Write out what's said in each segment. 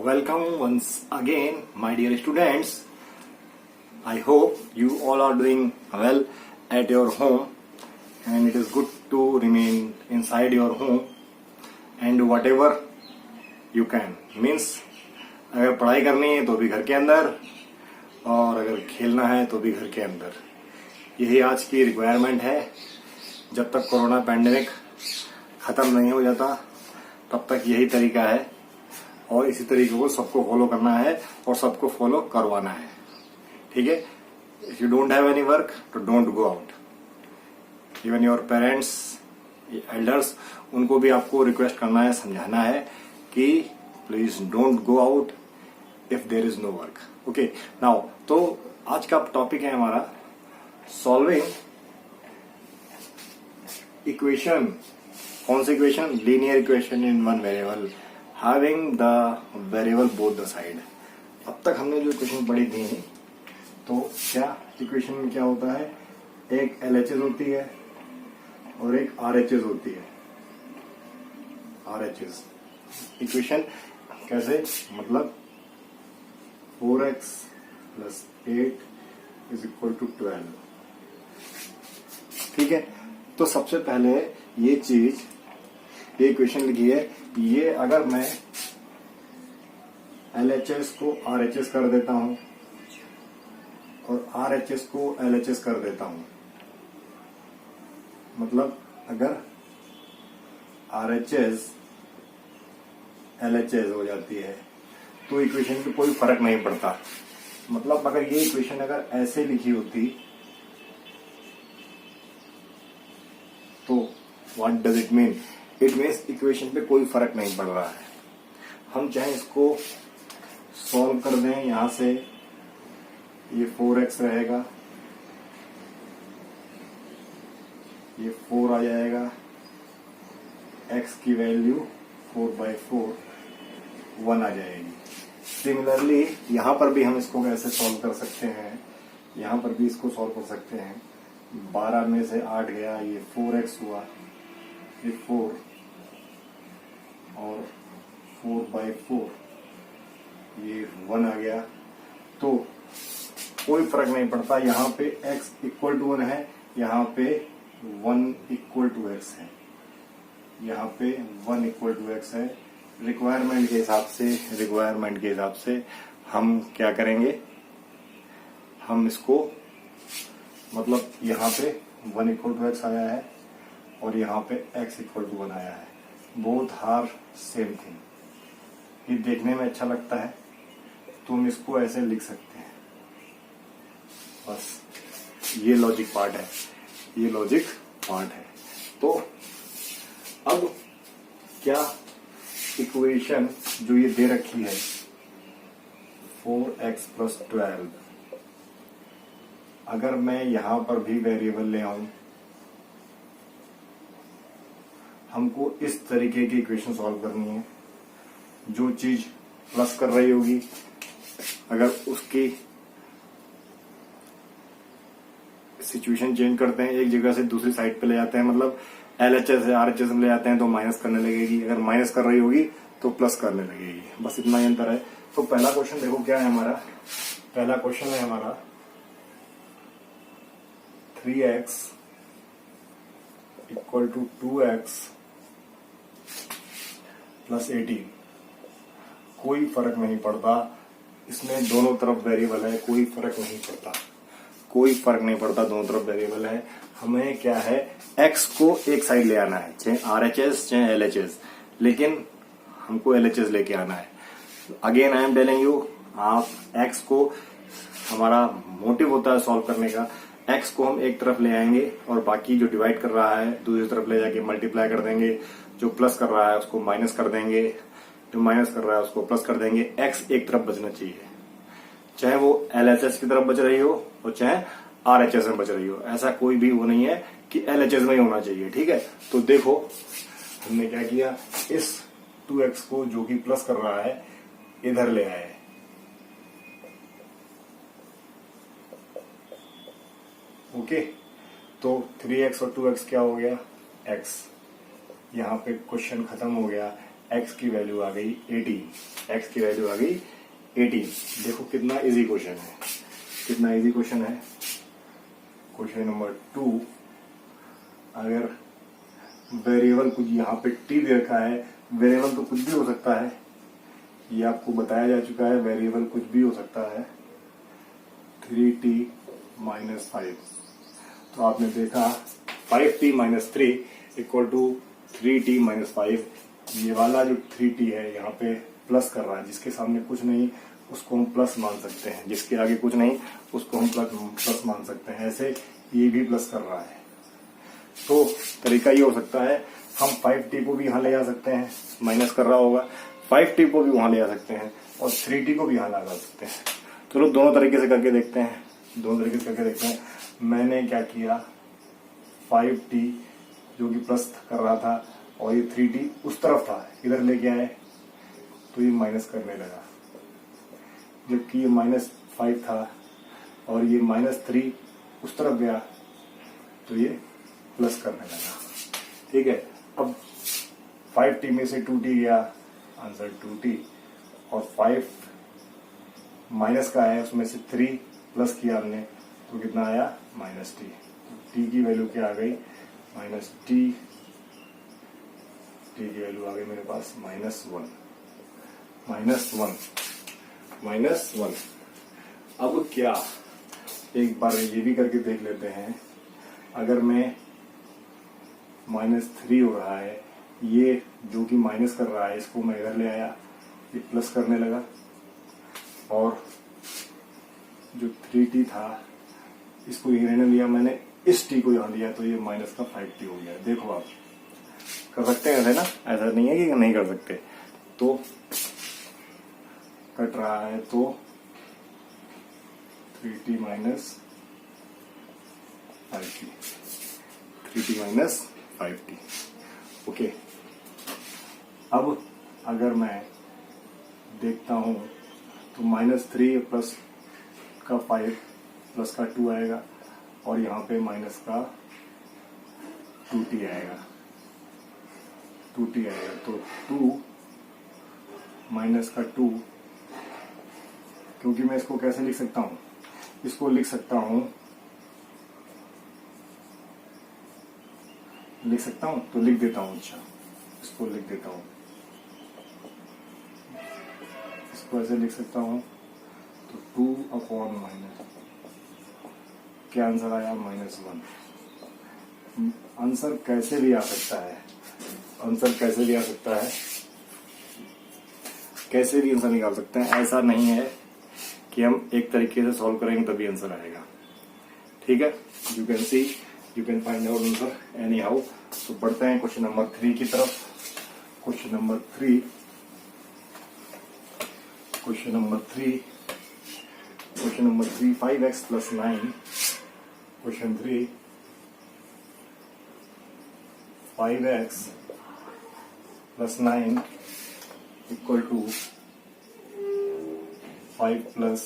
welcome once again, my dear students. I hope you all are doing well at your home, and it is good to remain inside your home and whatever you can. Means अगर पढ़ाई करनी है तो भी घर के अंदर, और अगर खेलना है तो भी घर के अंदर. यही आज की रिक्वायरमेंट है. जब तक कोरोना पैंडेमिक खत्म नहीं हो जाता तब तक यही तरीका है, और इसी तरीके को सबको फॉलो करना है और सबको फॉलो करवाना है. ठीक है. If you don't have any work तो don't go out. Even your parents, elders, उनको भी आपको रिक्वेस्ट करना है, समझाना है कि please don't go out if there is no work. Okay. Now तो आज का टॉपिक है हमारा सॉल्विंग इक्वेशन. कौन सी equation? Linear equation in one variable having the variable both the side. अब तक हमने जो इक्वेशन पढ़ी थी, तो क्या इक्वेशन में क्या होता है? एक LHS होती है और एक RHS होती है. RHS इक्वेशन कैसे? मतलब 4x + 8 = 12. ठीक है. तो सबसे पहले ये चीज, ये इक्वेशन लिखी है. ये अगर मैं LHS को RHS कर देता हूं और RHS को LHS कर देता हूं, मतलब अगर RHS LHS हो जाती है तो इक्वेशन में कोई फर्क नहीं पड़ता. मतलब अगर ये इक्वेशन अगर ऐसे लिखी होती तो what does it mean? It means equation पे कोई फर्क नहीं पड़ रहा है. हम चाहे इसको सॉल्व कर दें, यहां से ये 4x रहेगा, ये 4 आ जाएगा, x की वैल्यू 4/4 1 आ जाएगी. सिमिलरली यहां पर भी हम इसको कैसे सॉल्व कर सकते हैं? यहां पर भी इसको सॉल्व कर सकते हैं. 12 में से 8 गया, ये 4x हुआ, ये 4 और 4/4 ये 1 आ गया. तो कोई फर्क नहीं पड़ता. यहाँ पे x = 1 है, यहाँ पे 1 = x है, यहाँ पे 1 = x है. रिक्वायरमेंट के हिसाब से हम क्या करेंगे? हम इसको, मतलब यहाँ पे 1 = x आया है और यहाँ पे x = 1 आया है. Both are same thing. ये देखने में अच्छा लगता है, तुम इसको ऐसे लिख सकते हैं. बस ये लॉजिक पार्ट है, ये लॉजिक पार्ट है. तो अब क्या इक्वेशन जो ये दे रखी है 4x + 12, अगर मैं यहां पर भी वेरिएबल ले आऊं, हमको इस तरीके की इक्वेशन सॉल्व करनी है. जो चीज प्लस कर रही होगी, अगर उसकी सिचुएशन चेंज करते हैं, एक जगह से दूसरी साइड पे ले जाते हैं, मतलब LHS से RHS में ले जाते हैं तो माइनस करने लगेगी. अगर माइनस कर रही होगी तो प्लस करने लगेगी. बस इतना ही अंतर है. तो पहला क्वेश्चन देखो क्या है हमारा. पहला क्वेश्चन है हमारा 3x = 2x + 18. कोई फर्क नहीं पड़ता, इसमें दोनों तरफ वेरिएबल है, कोई फर्क नहीं पड़ता. कोई फर्क नहीं पड़ता, दोनों तरफ वेरिएबल है. हमें क्या है? x को एक साइड ले आना है, चाहे RHS चाहे LHS, लेकिन हमको LHS लेके आना है. Again I am telling you, आप x को, हमारा मोटिव होता है सॉल्व करने का, x को हम एक तरफ ले आएंगे और बाकी जो डिवाइड कर रहा है दूसरी तरफ ले जाके मल्टीप्लाई कर देंगे. जो प्लस कर रहा है उसको माइनस कर देंगे, जो माइनस कर रहा है उसको प्लस कर देंगे. x एक तरफ बचना चाहिए, चाहे वो LHS की तरफ बच रही हो और चाहे RHS में बच रही हो. ऐसा कोई भी वो नहीं है कि LHS में ही होना चाहिए. ठीक है. तो देखो हमने क्या किया, इस 2x को जो कि प्लस कर रहा है इधर ले आए. ओके. तो 3x और 2x क्या हो गया? x. यहाँ पे क्वेश्चन खत्म हो गया. x की वैल्यू आ गई 18, x की वैल्यू आ गई 18। देखो कितना इजी क्वेश्चन है, कितना इजी क्वेश्चन है। क्वेश्चन नंबर 2, अगर वेरिएबल कुछ यहाँ पे t दे रखा है, वेरिएबल तो कुछ भी हो सकता है, ये आपको बताया जा चुका है, वेरिएबल कुछ भी हो सकता है। 3t माइनस 5, तो आपने देखा 5t minus 3 equal to 3t minus 5। ये वाला जो 3t है यहाँ पे प्लस कर रहा है, जिसके सामने कुछ नहीं उसको हम प्लस मान सकते हैं, जिसके आगे कुछ नहीं उसको हम प्लस मान सकते हैं। ऐसे ये भी प्लस कर रहा है, तो तरीका ये हो सकता है, हम 5t को भी यहाँ ले जा सकते हैं, माइनस कर रहा होगा, 5t को भी वहां ले जा सकते हैं और 3t को भी यहाँ ला सकते हैं। चलो दोनों तरीके से करके देखते हैं, दोनों तरीके से करके देखते हैं। मैंने क्या किया, 5t जो कि प्लस कर रहा था और ये 3t उस तरफ था, इधर लेके आए तो ये माइनस करने लगा, जबकि ये -5 था और ये -3 उस तरफ गया तो ये प्लस करने लगा। ठीक है, अब 5t में से 2t गया, आंसर 2t, और 5 माइनस का है उसमें से 3 प्लस किया हमने तो कितना आया -t। t की वैल्यू क्या आ गई, -t, t की वैल्यू आ गई मेरे पास -1। अब क्या, एक बार ये भी करके देख लेते हैं। अगर मैं -3 हो रहा है, ये जो कि माइनस कर रहा है इसको मैं इधर ले आया, ये प्लस करने लगा, और जो 3t था इसको ये रहने लिया मैंने, इस t को यहाँ दिया तो ये माइनस का 5t हो गया। देखो आप कर सकते हैं ऐसे ना, ऐसा नहीं है कि नहीं कर सकते। तो कट रहा है तो 3t minus 5t, 3t minus 5t। Okay, अब अगर मैं देखता हूं तो -3 प्लस का 5 प्लस का 2 आएगा और यहाँ पे माइनस का 2t आएगा, 2t आएगा। तो 2 माइनस का 2, क्योंकि मैं इसको कैसे लिख सकता हूं, इसको लिख सकता हूं तो लिख देता हूं। अच्छा, इसको लिख देता हूं, इसको ऐसे लिख सकता हूं तो 2/-, क्या आंसर आया -1। आंसर कैसे भी आ सकता है, आंसर कैसे भी आ सकता है, कैसे भी आंसर निकाल सकते हैं। ऐसा नहीं है कि हम एक तरीके से सॉल्व करेंगे तभी आंसर आएगा। ठीक है, you can see, you can find out answer anyhow. तो पढ़ते हैं क्वेश्चन नंबर 3 की तरफ। Question number 3, 5x + 9। Question 3, 5x + 9 equal to 5 +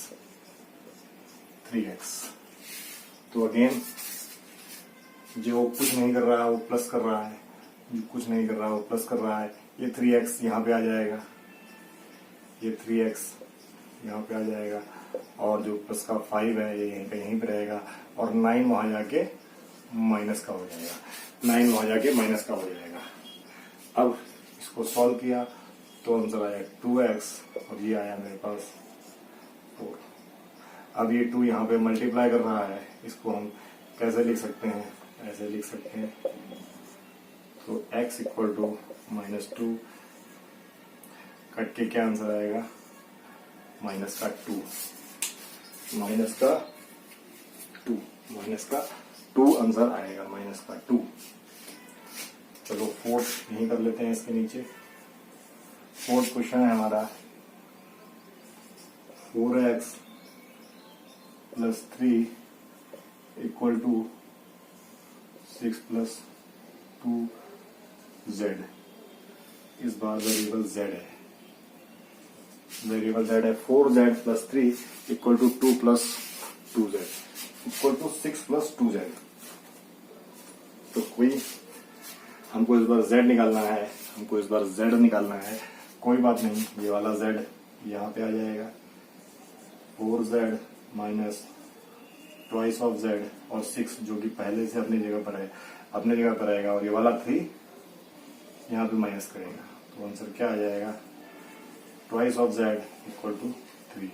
3x। तो अगेन जो कुछ नहीं कर रहा है वो प्लस कर रहा है, जो कुछ नहीं कर रहा है वो प्लस कर रहा है। ये 3x यहाँ पे आ जाएगा, ये 3x यहाँ पे आ जाएगा, और जो प्लस का 5 है ये यहीं पे रहेगा, और 9 वहां जाके माइनस का हो जाएगा, 9 वहां जाके माइनस का हो जाएगा। अब इसको सॉल्व किया तो आंसर आया 2x, और ये आया मेरे पास 4। अब ये 2 यहाँ पे मल्टीप्लाई कर रहा है, इसको हम कैसे लिख सकते हैं, ऐसे लिख सकते हैं। तो x इक्वल टू -2, कट के क्या आंसर आएगा, माइनस का 2 आंसर आएगा, -2। चलो 4th यहीं कर लेते हैं इसके नीचे। 4th क्वेश्चन है हमारा 4x + 3 इक्वल टू 6 + 2z। इस बार वेरिएबल z है, वेरिएबल z है। 4z + 3 equal to 2 + 2z equal to 6 + 2z। तो कोई हमको इस बार z निकालना है, हमको इस बार z निकालना है। कोई बात नहीं, ये वाला z यहाँ पे आ जाएगा, 4z minus twice of z और 6 जो कि पहले से अपनी जगह पर है, अपने जगह पर आएगा, और ये वाला 3 यहाँ पे माइनस करेगा। तो आंसर क्या आ जाएगा, twice of z equal to 3,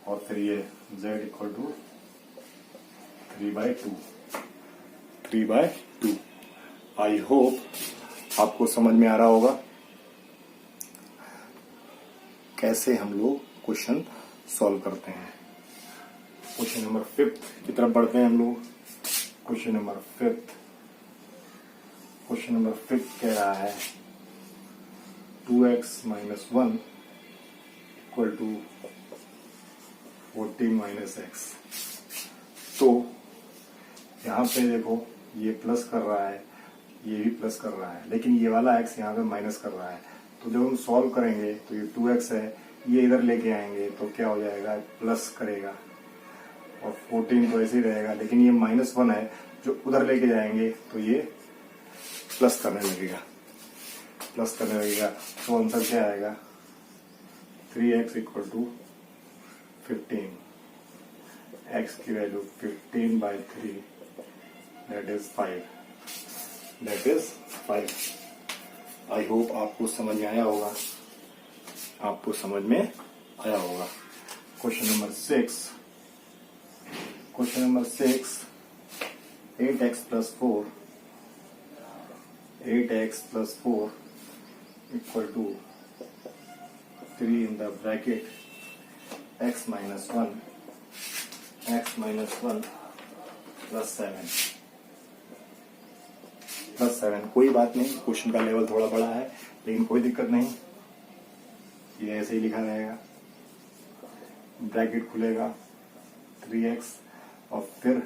और फिर ये z equal to 3/2। I hope आपको समझ में आ रहा होगा कैसे हम लोग क्वेश्चन सॉल्व करते हैं। क्वेश्चन नंबर 5 की तरफ बढ़ते हैं हम लोग। क्वेश्चन नंबर 5 कह रहा है 2x minus 1 equal to 14 minus x। तो यहाँ पे देखो ये प्लस कर रहा है, ये भी प्लस कर रहा है, लेकिन ये वाला x यहाँ पे माइनस कर रहा है। तो जब हम सॉल्व करेंगे तो ये 2x है, ये इधर लेके आएंगे तो क्या हो जाएगा, प्लस करेगा, और 14 तो ऐसे ही रहेगा, लेकिन ये -1 है, जो उधर लेके जाएंगे तो ये प्लस करने लगेगा। तो आंसर क्या आएगा, 3x इक्वल टू 15, x की value 15/3, that is 5। I hope आपको समझ में आया होगा, question number 6 8x plus 4 equal to 3 in the bracket x minus 1 plus 7। कोई बात नहीं, क्वेश्चन का लेवल थोड़ा बड़ा है, लेकिन कोई दिक्कत नहीं, ये ऐसे ही लिखा रहेगा। ब्रैकेट खुलेगा 3x, और फिर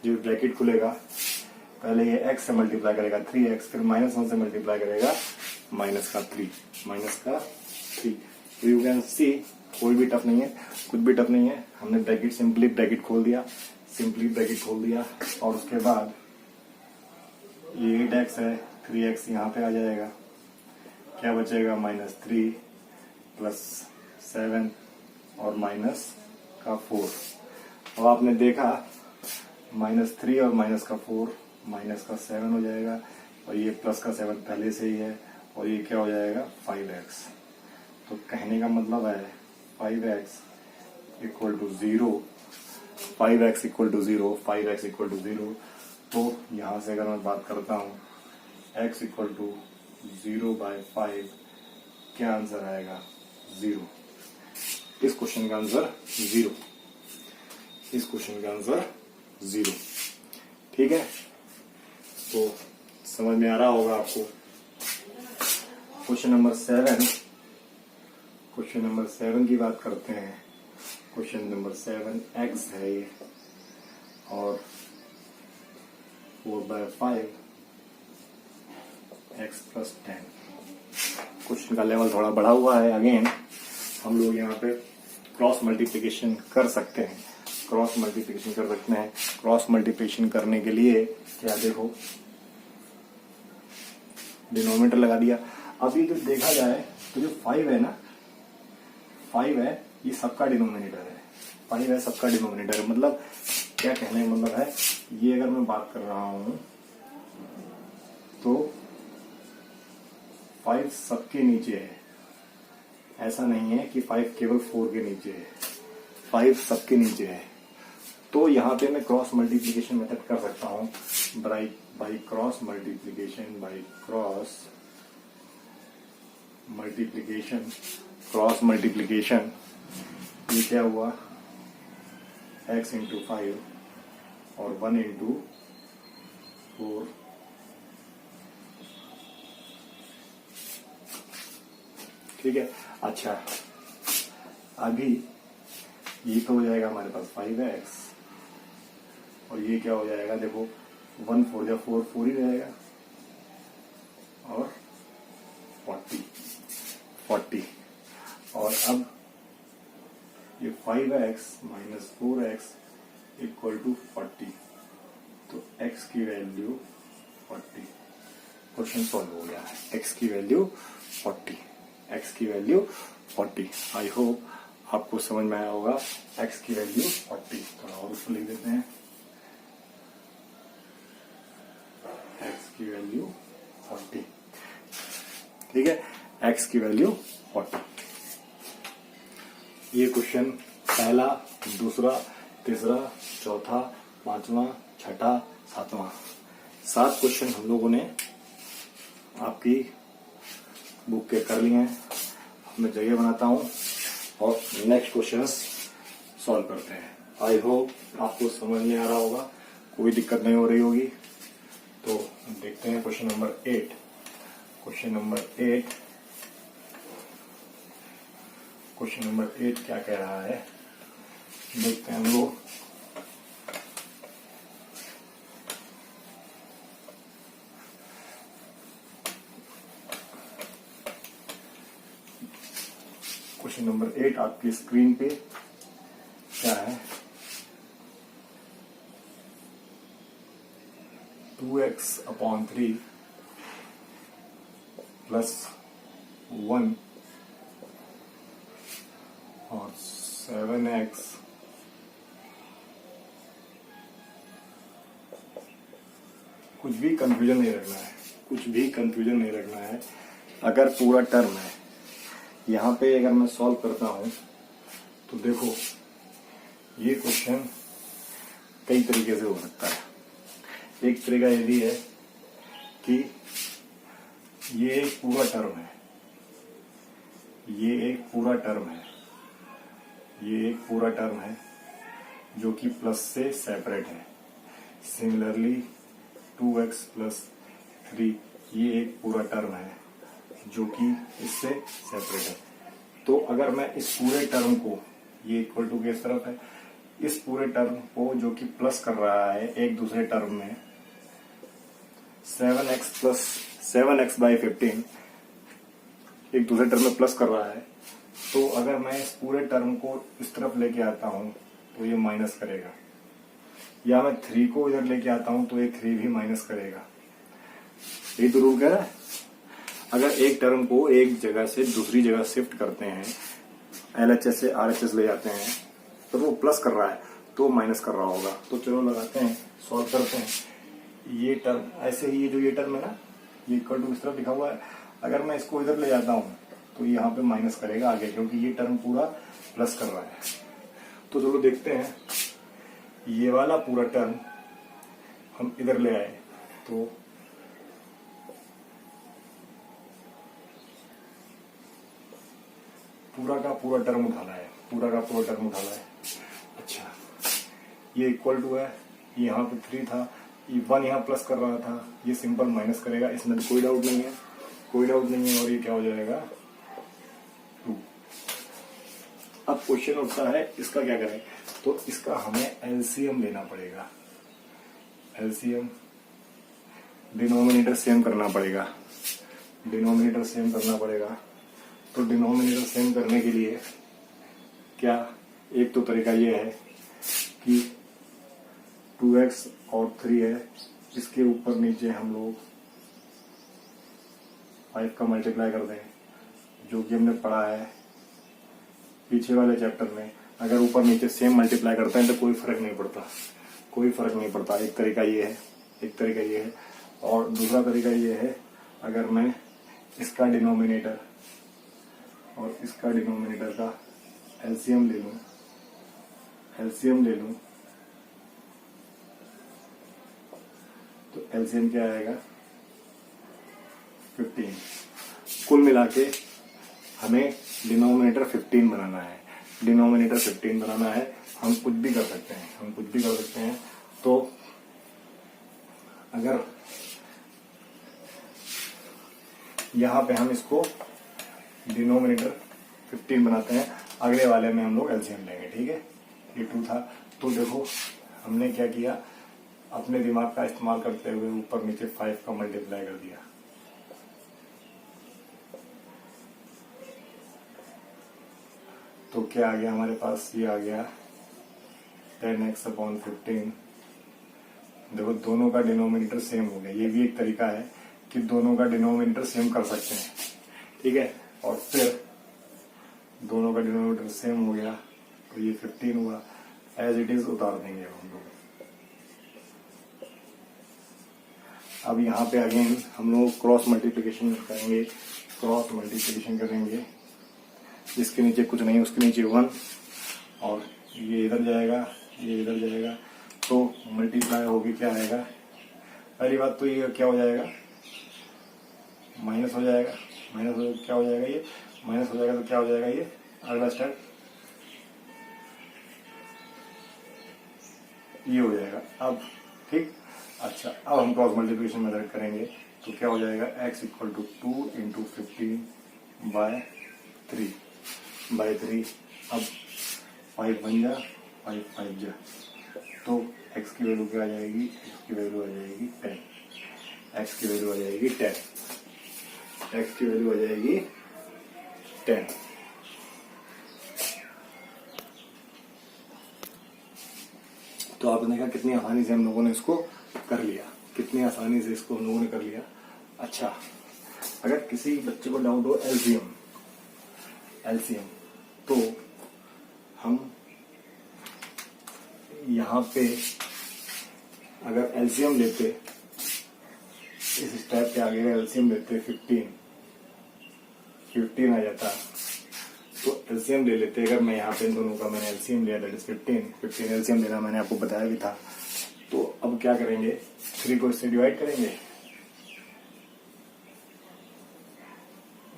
जो ब्रैकेट खुलेगा पहले ये x से मल्टीप्लाई करेगा 3x, फिर -1 से मल्टीप्लाई करेगा माइनस का 3। तो यू कैन सी कोई भी टफ नहीं है, कुछ भी टफ नहीं है। हमने सिंपली ब्रैकेट खोल दिया, और उसके बाद ये 8x है, 3x यहाँ पे आ जाएगा, क्या बचेगा, -3 प्लस 7 और माइनस का 4। अब आपने देखा -3 और माइनस का 4 माइनस का 7 हो जाएगा, और ये प्लस का 7 पहले से ही है, और ये क्या हो जाएगा, 5x। तो कहने का मतलब है 5x equal to 0, 5x equal to 0। तो यहाँ से अगर मैं बात करता हूँ x इक्वल टू 0/5, क्या आंसर आएगा, 0। इस क्वेश्चन का आंसर 0। ठीक है, तो समझ में आ रहा होगा आपको। क्वेश्चन नंबर 7 की बात करते हैं। क्वेश्चन नंबर 7 x है ये, और 4/5 x plus 10। क्वेश्चन का लेवल थोड़ा बढ़ा हुआ है। अगेन हम लोग यहाँ पे क्रॉस मल्टीप्लिकेशन कर सकते हैं। क्रॉस मल्टीप्लिकेशन करने के लिए क्या, देखो डिनोमिनेटर लगा दिया। अभी जो देखा जाए तो जो 5 है ना, 5 है, ये सबका डिनोमिनेटर है। 5 है, सबका डिनोमिनेटर है। मतलब क्या कहने का मतलब है, ये अगर मैं बात कर रहा हूं तो 5 सबके नीचे है। ऐसा नहीं है कि 5 केवल 4 के नीचे है, 5 सबके नीचे है। तो यहाँ पे मैं क्रॉस मल्टीप्लिकेशन मेथड कर सकता हूँ, बाई क्रॉस मल्टीप्लिकेशन। ये क्या हुआ, x इंटू 5 और 1 इंटू 4। ठीक है, अच्छा अभी ये तो हो जाएगा हमारे पास 5x, और ये क्या हो जाएगा, देखो 1 4 या 4 4 ही रहेगा, और 40। और अब ये 5x minus 4x equal to 40। तो x की वैल्यू 40, क्वेश्चन सॉल्व हो गया। x की वैल्यू 40, x की वैल्यू 40। आई होप आपको समझ में आया होगा। x की वैल्यू 40, थोड़ा और उसको लिख देते हैं। x की वैल्यू 40, ठीक है, x की वैल्यू 40। ये क्वेश्चन पहला, दूसरा, तीसरा, चौथा, पांचवा, छठा, सातवां, 7 क्वेश्चन हम लोगों ने आपकी बुक के कर लिए हैं। मैं जगह बनाता हूं और नेक्स्ट क्वेश्चंस सॉल्व करते हैं। आई होप आपको समझ में आ रहा होगा, कोई दिक्कत नहीं हो रही होगी। तो देखते हैं question number 8। Question number 8, question number 8 क्या कह रहा है, देखते हैं हम लोग। क्वेश्चन नंबर 8 आपकी स्क्रीन पे क्या है, 2x/3 प्लस 1 और 7x कुछ भी कंफ्यूजन नहीं रखना है, कुछ भी कंफ्यूजन नहीं रखना है। अगर पूरा टर्म है, यहाँ पे अगर मैं सॉल्व करता हूं तो देखो ये क्वेश्चन कई तरीके से हो सकता है। एक तरीका ये भी है कि ये एक पूरा टर्म है, ये एक पूरा टर्म है, ये एक पूरा टर्म है जो कि प्लस से सेपरेट है। सिमिलरली 2x प्लस 3 ये एक पूरा टर्म है जो कि इससे सेपरेट है। तो अगर मैं इस पूरे टर्म को, ये इक्वल टू किस तरफ है, इस पूरे टर्म को जो कि प्लस कर रहा है एक दूसरे टर्म में 7x प्लस 7x/15 एक दूसरे टर्म में प्लस कर रहा है, तो अगर मैं इस पूरे टर्म को इस तरफ लेके आता हूं तो ये माइनस करेगा, या मैं 3 को इधर लेके आता हूं तो ये 3 भी माइनस करेगा। यही तो रूल कह रहा है। अगर एक टर्म को एक जगह से दूसरी जगह शिफ्ट करते हैं, LHS से RHS ले जाते हैं, तो वो प्लस कर रहा है तो माइनस कर रहा होगा। तो चलो लगाते हैं, सॉल्व करते हैं। ये टर्म ऐसे ही, ये जो ये टर्म है ना, ये इक्वल टू इस तरफ लिखा हुआ है, अगर मैं इसको इधर ले जाता हूं तो यहाँ पे माइनस करेगा आगे, क्योंकि ये टर्म पूरा प्लस कर रहा है। तो चलो देखते हैं, ये वाला पूरा टर्म हम इधर ले आए तो पूरा का पूरा टर्म उठाना है, पूरा का पूरा टर्म उठाना है। अच्छा, ये इक्वल टू है, यहाँ पे 3 था, ये 1 यहाँ प्लस कर रहा था, ये सिंपल माइनस करेगा, इसमें कोई डाउट नहीं है, कोई डाउट नहीं है। और ये क्या हो जाएगा 2। अब क्वेश्चन उठता है इसका क्या करें, तो इसका हमें एलसीएम लेना पड़ेगा। एलसीएम, डिनोमिनेटर सेम करना पड़ेगा, डिनोमिनेटर सेम करना पड़ेगा। तो डिनोमिनेटर सेम करने के लिए क्या, एक तो तरीका ये है कि 2x और 3 है, इसके ऊपर नीचे हम लोग 5 का मल्टीप्लाई कर दें, जो कि हमने पढ़ा है पीछे वाले चैप्टर में। अगर ऊपर नीचे सेम मल्टीप्लाई करते हैं तो कोई फर्क नहीं पड़ता, कोई फर्क नहीं पड़ता। एक तरीका ये है, एक तरीका ये है। और दूसरा तरीका ये है, अगर मैं इसका डिनोमिनेटर और इसका डिनोमिनेटर का एलसीएम ले लूं, एलसीएम ले लूं, तो एलसीएम क्या आएगा 15। कुल मिला के हमें डिनोमिनेटर 15 बनाना है, डिनोमिनेटर 15 बनाना है। हम कुछ भी कर सकते हैं, हम कुछ भी कर सकते हैं। तो अगर यहां पे हम इसको डिनोमिनेटर 15 बनाते हैं, अगले वाले में हम लोग एलसीएम लेंगे, ठीक है। ये 2 था, तो देखो हमने क्या किया, अपने दिमाग का इस्तेमाल करते हुए ऊपर नीचे 5 का मल्टीप्लाई कर दिया। तो क्या आ गया हमारे पास, ये आ गया 10x/15, देखो दोनों का डिनोमिनेटर सेम हो गया, ये भी एक तरीका है कि दोनों का डिनोमिनेटर सेम कर सकते हैं, ठीक है। और फिर दोनों का डिनोमिनेटर सेम हो गया तो ये 15 हुआ, एज इट इज उतार देंगे हम लोग। अब यहाँ पे अगेन हम लोग क्रॉस मल्टीप्लिकेशन करेंगे, क्रॉस मल्टीप्लिकेशन करेंगे, जिसके नीचे कुछ नहीं उसके नीचे 1, और ये इधर जाएगा ये इधर जाएगा, तो मल्टीप्लाई होगी क्या आएगा, पहली बात तो ये क्या हो जाएगा, माइनस हो जाएगा, माइनस हो क्या हो जाएगा, ये माइनस हो जाएगा तो क्या हो जाएगा, ये अगला स्टेप ये हो जाएगा। अब ठीक, अच्छा अब हम क्रॉस मल्टीप्लिकेशन मेथड करेंगे तो क्या हो जाएगा, x equal to 2 into 15 by 3 अब 5 बन जा 5 5 जा, तो x की वैल्यू क्या आ जाएगी, x की वैल्यू आ जाएगी 10, x की वैल्यू आ जाएगी 10, x की वैल्यू आ जाएगी 10। तो आपने देखा कितनी आसानी से हम लोगों ने इसको कर लिया, कितनी आसानी से इसको हम लोगों ने कर लिया। अच्छा, अगर किसी बच्चे को डाउट हो एलसीएम तो हम यहाँ पे अगर एलसीएम लेते, इस स्टेप के आगे एलसीएम लेते 15 आ जाता, तो एलसीएम ले लेते। अगर मैं यहाँ पे इन दोनों का मैंने एलसीएम लिया, दैट इज 15 एलसीएम लेना मैंने आपको बताया भी था। तो अब क्या करेंगे, 3 को इससे डिवाइड करेंगे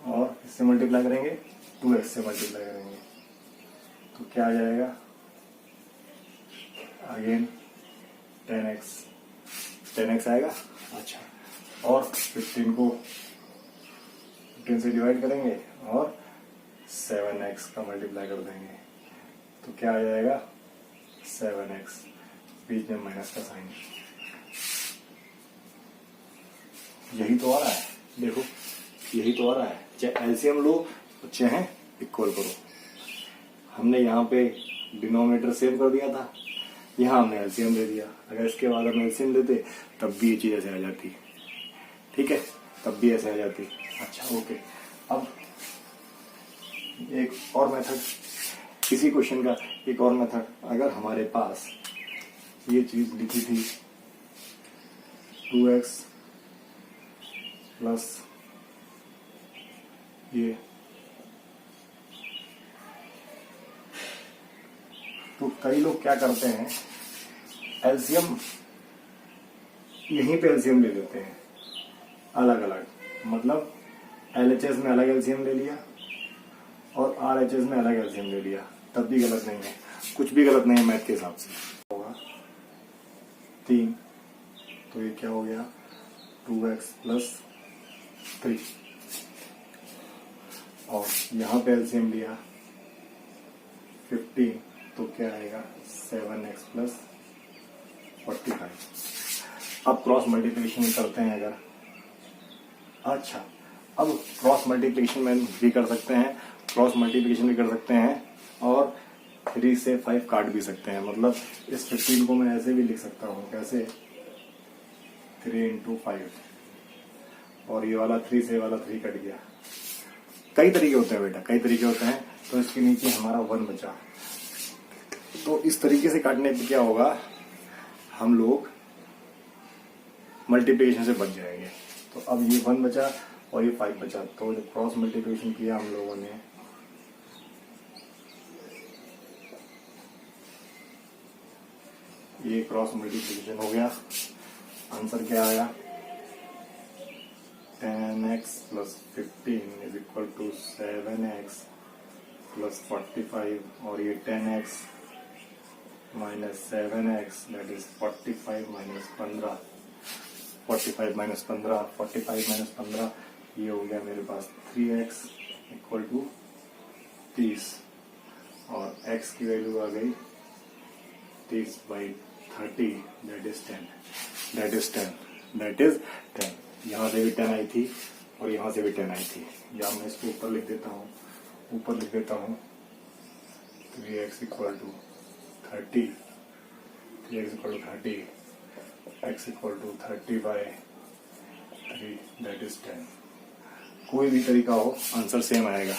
और इससे मल्टीप्लाई करेंगे, 2x से मल्टीप्लाई करेंगे, तो क्या आ जाएगा, अगेन 10x आएगा। अच्छा, और 15 को 15 से डिवाइड करेंगे और 7x का मल्टीप्लाई कर देंगे, तो क्या आ जाएगा 7x, बीच में माइनस का साइन। यही तो आ रहा है, देखो यही तो आ रहा है, चाहे एलसीएम लो चाहे इक्वल करो। हमने यहाँ पे डिनोमिनेटर सेव कर दिया था, यहाँ हमने एलसीएम ले लिया। अगर इसके बाद हम एलसीएम लेते तब भी ये चीज ऐसे आ जाती, ठीक है, तब भी ऐसे आ जाती। अच्छा ओके, अब एक और मेथड, इसी क्वेश्चन का एक और मेथड, अगर हमारे पास ये चीज लिखी थी 2x प्लस ये, तो कई लोग क्या करते हैं, एलसीएम यहीं पे एलसीएम ले लेते हैं अलग अलग, मतलब एलएचएस में अलग एलसीएम ले लिया और आरएचएस में अलग एलसीएम ले लिया, तब भी गलत नहीं है, कुछ भी गलत नहीं है मैथ के हिसाब से। होगा 3, तो ये क्या हो गया 2x प्लस 3, और यहाँ पे एलसीएम लिया 15, तो क्या आएगा 7x प्लस 45। अब क्रॉस मल्टीप्लिकेशन करते हैं अगर, अच्छा अब क्रॉस मल्टीप्लिकेशन में भी कर सकते हैं, क्रॉस मल्टीप्लिकेशन भी कर सकते हैं और 3 से 5 काट भी सकते हैं। मतलब इस 15 को मैं ऐसे भी लिख सकता हूँ, कैसे 3 इंटू 5, और ये वाला 3 से वाला 3 कट गया। कई तरीके होते हैं बेटा, कई तरीके होते हैं। तो इसके नीचे हमारा 1 बचा, तो इस तरीके से काटने पे क्या होगा, हम लोग मल्टीप्लिकेशन से बच जाएंगे। तो अब ये 1 बचा और ये 5 बचा, तो जब क्रॉस मल्टीप्लिकेशन किया हम लोगों ने, ये क्रॉस मल्टीप्लिकेशन हो गया, आंसर क्या आया 10x plus 15 is equal to 7x plus 45, और ये 10x minus 7x that is 45 minus 15, 45 minus 15, 45 minus 15, ये हो गया मेरे पास 3x इक्वल टू 30, और x की वैल्यू आ गई 30/30 दैट इज 10। यहाँ से भी 10 आई थी और यहाँ से भी 10 आई थी। या मैं इसको ऊपर लिख देता हूँ, 3x equal to 30, x equal to 30/3 that is 10। कोई भी तरीका हो आंसर सेम आएगा,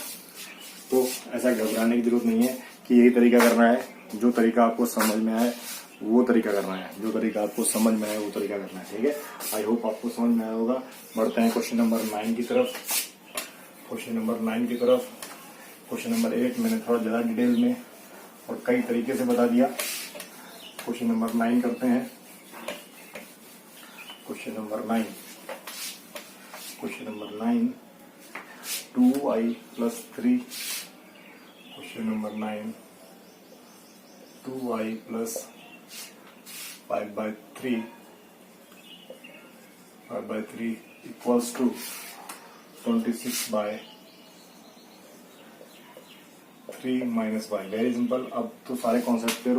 तो ऐसा घबराने की जरूरत नहीं है कि यही तरीका करना है। जो तरीका आपको समझ में आए वो तरीका करना है, जो तरीका आपको समझ में आए वो तरीका करना है, ठीक है। आई होप आपको समझ में आया होगा। बढ़ते हैं क्वेश्चन नंबर 9 की तरफ। क्वेश्चन नंबर 9 की तरफ। क्वेश्चन नंबर 8 मैंने थोड़ा ज़्यादा डिटेल में और कई तरीके से बता दिया। क्वेश्चन नंबर 9 करते हैं। Question number 9। Question number 9 2i + 3। Question number 9 2i + 5/3 equals to 26/3 - y। Very simple. अब तो सारे कॉन्सेप्ट क्लियर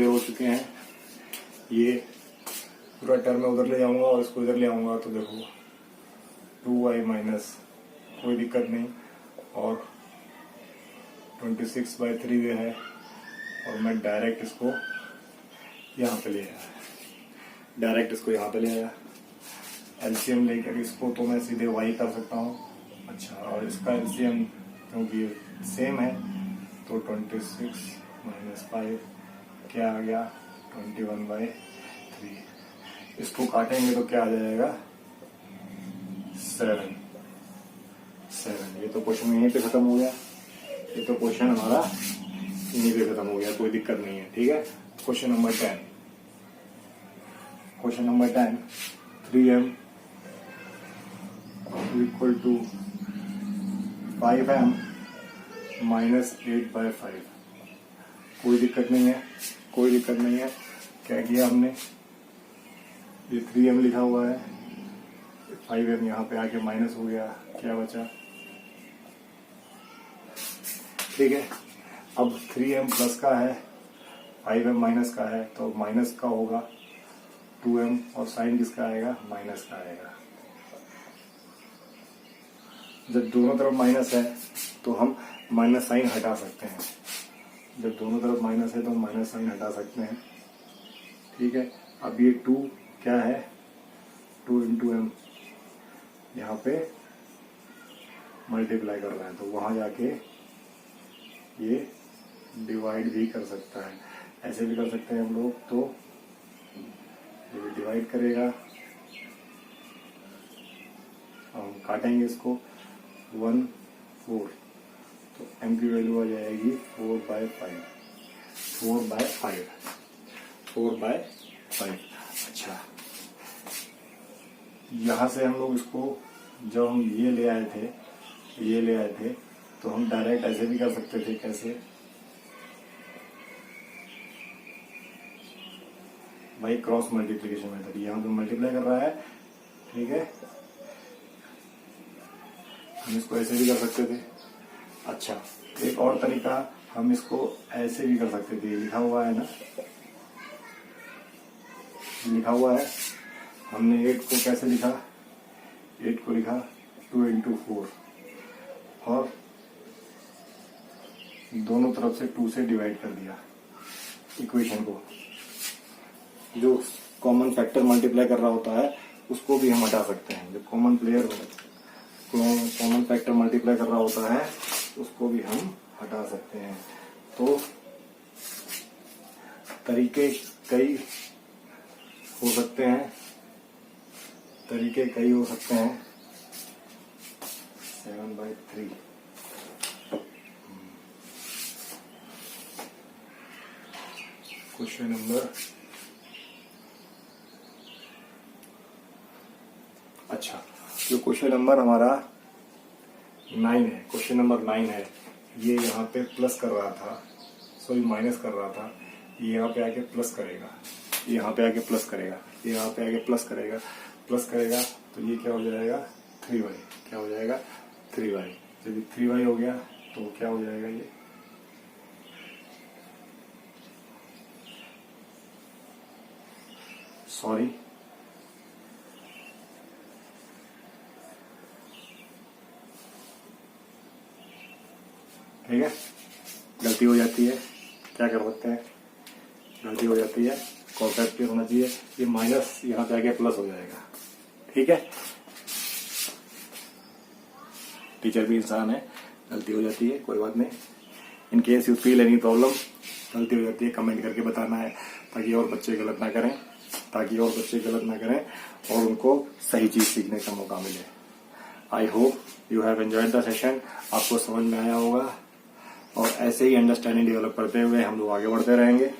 हो चुके हैं। ये पूरा टर्म में उधर ले जाऊंगा और इसको इधर ले आऊंगा, तो देखो 2y माइनस, कोई दिक्कत नहीं, और 26/3 ये है, और मैं डायरेक्ट इसको यहाँ पे ले आया। एलसीएम लेकर इसको तो मैं सीधे y कर सकता हूँ। अच्छा, और इसका एलसीएम क्योंकि सेम है तो 26 - 5 क्या आ गया 21/3। इसको काटेंगे तो क्या आ जाएगा 7। ये तो क्वेश्चन यहीं पे खत्म हो गया। ये तो क्वेश्चन हमारा यहीं पे खत्म हो गया, कोई दिक्कत नहीं है, ठीक है। Question number 10। 3m equal to 5m - 8/5। कोई दिक्कत नहीं है। क्या किया हमने, ये 3m लिखा हुआ है, 5m यहाँ पे आके माइनस हो गया, क्या बचा, ठीक है। अब 3m प्लस का है, 5m माइनस का है, तो माइनस का होगा 2m, और साइन किसका आएगा, माइनस का आएगा। जब दोनों तरफ माइनस है तो हम माइनस साइन हटा सकते हैं। जब दोनों तरफ माइनस है तो हम माइनस साइन हटा सकते हैं, ठीक है। अब ये 2 क्या है, 2 × m यहाँ पे मल्टीप्लाई कर रहे हैं, तो वहां जाके ये डिवाइड भी कर सकता है। ऐसे भी कर सकते हैं हम लोग, तो ये डिवाइड करेगा, हम काटेंगे इसको 1 4, तो m की वैल्यू आ जाएगी 4/5। अच्छा, यहाँ से हम लोग इसको, जब हम ये ले आए थे तो हम डायरेक्ट ऐसे भी कर सकते थे। कैसे भाई, क्रॉस मल्टीप्लिकेशन मेथड। यहाँ पे मल्टीप्लाई कर रहा है, ठीक है, हम इसको ऐसे भी कर सकते थे। अच्छा, एक और तरीका, हम इसको ऐसे भी कर सकते थे। लिखा हुआ है ना, हमने 8 को कैसे लिखा, 8 को लिखा 2 × 4, और दोनों तरफ से 2 से डिवाइड कर दिया इक्वेशन को। जो कॉमन फैक्टर मल्टीप्लाई कर रहा होता है उसको भी हम हटा सकते हैं। जो कॉमन फैक्टर मल्टीप्लाई कर रहा होता है उसको भी हम हटा सकते हैं। तो तरीके कई हो सकते हैं। 7/3। क्वेश्चन नंबर, अच्छा, जो क्वेश्चन नंबर हमारा 9 है, क्वेश्चन नंबर 9 है, ये यहाँ पे प्लस कर रहा था, सॉरी माइनस कर रहा था, ये यहाँ पे आके प्लस करेगा, प्लस करेगा, तो ये क्या हो जाएगा 3y। क्या हो जाएगा 3y। जब ये 3y हो गया तो क्या हो जाएगा, ये सॉरी ठीक है, गलती हो जाती है, क्या कर सकते हैं, गलती हो जाती है, कॉन्सेप्ट क्लियर होना चाहिए। ये माइनस यहाँ पे आके प्लस हो जाएगा, ठीक है। टीचर भी इंसान है, गलती हो जाती है, कोई बात नहीं। In case you feel any problem, गलती हो जाती है कमेंट करके बताना है, ताकि और बच्चे गलत ना करें, और उनको सही चीज सीखने का मौका मिले। I hope you have enjoyed the session. आपको समझ में आया होगा, और ऐसे ही अंडरस्टैंडिंग डेवलप करते हुए हम लोग आगे बढ़ते रहेंगे।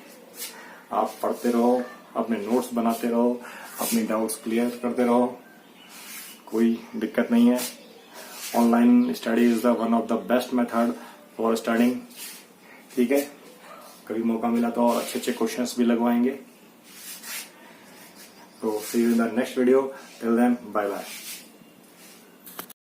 आप पढ़ते रहो, अपने नोट्स बनाते रहो, अपनी डाउट्स क्लियर करते रहो, कोई दिक्कत नहीं है। Online study is the one of the best method for studying, ठीक है। कभी मौका मिला तो और अच्छे क्वेश्चंस भी लगवाएंगे। तो see you in the next video, till then bye bye.